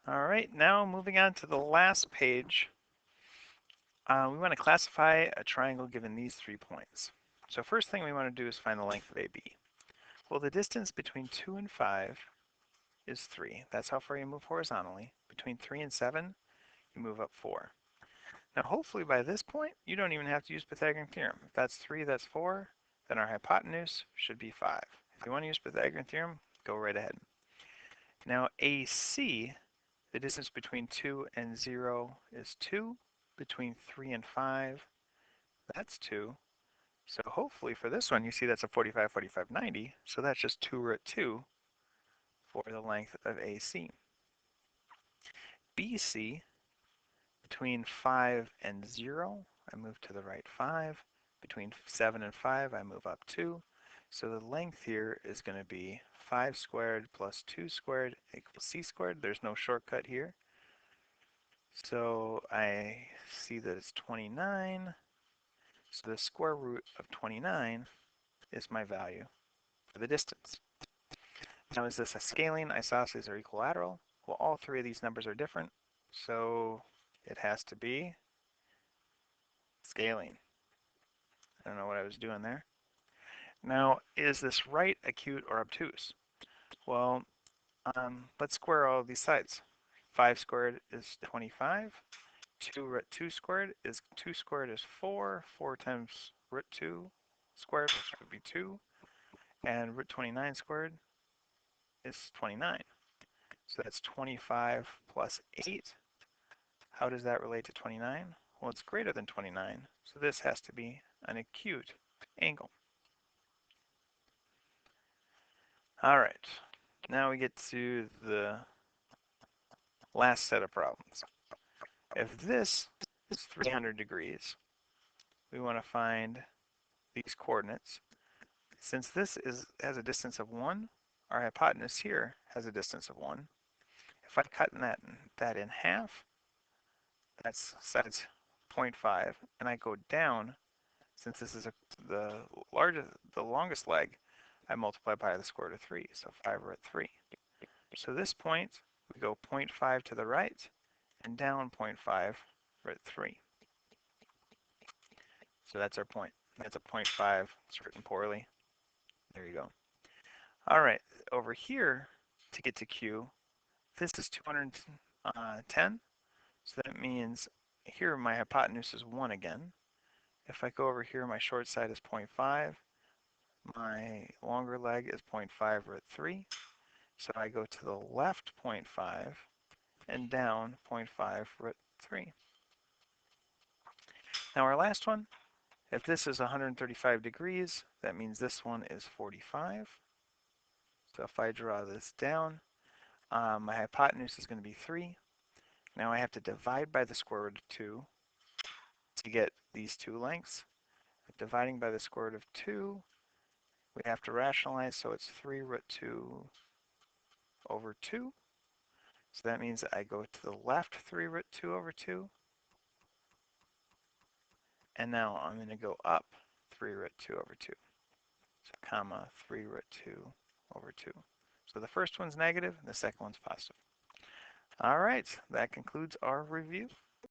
All right, now moving on to the last page, we want to classify a triangle given these 3 points. So first thing we want to do is find the length of AB. Well, the distance between 2 and 5 is 3. That's how far you move horizontally. Between 3 and 7, you move up 4. Now hopefully by this point, you don't even have to use Pythagorean theorem. If that's 3, that's 4, then our hypotenuse should be 5. If you want to use Pythagorean theorem, go right ahead. Now AC, the distance between 2 and 0 is 2. Between 3 and 5, that's 2. So hopefully for this one, you see that's a 45, 45, 90. So that's just 2 root 2 for the length of AC. BC, between 5 and 0, I move to the right 5. Between 7 and 5, I move up 2. So the length here is going to be 5 squared plus 2 squared equals c squared. There's no shortcut here. So I see that it's 29. So the square root of 29 is my value for the distance. Now, is this a scaling, isosceles, or equilateral? Well, all 3 of these numbers are different, so it has to be scaling. I don't know what I was doing there. Now, is this right, acute, or obtuse? Well, let's square all of these sides. 5 squared is 25. 2 root 2 squared is 2 squared is 4. 4 times root 2 squared, which would be 2. And root 29 squared is 29. So that's 25 plus 8. How does that relate to 29? Well, it's greater than 29, so this has to be an acute angle. All right, now we get to the last set of problems. If this is 300 degrees, we want to find these coordinates. Since this has a distance of 1, our hypotenuse here has a distance of 1. If I cut that in half, that's 0.5, and I go down, since this is the longest leg, I multiply by the square root of 3, so 5 root 3. So this point, we go 0.5 to the right and down 0.5 root 3. So that's our point. That's a 0.5. It's written poorly. There you go. All right, over here, to get to Q, this is 210. So that means here my hypotenuse is 1 again. If I go over here, my short side is 0.5. My longer leg is 0.5 root 3. So I go to the left 0.5 and down 0.5 root 3. Now our last one, if this is 135 degrees, that means this one is 45. So if I draw this down, my hypotenuse is going to be 3. Now I have to divide by the square root of 2 to get these two lengths. Dividing by the square root of 2, we have to rationalize, so it's 3 root 2 over 2. So that means I go to the left 3 root 2 over 2. And now I'm going to go up 3 root 2 over 2. So comma 3 root 2 over 2. So the first one's negative and the second one's positive. All right, that concludes our review.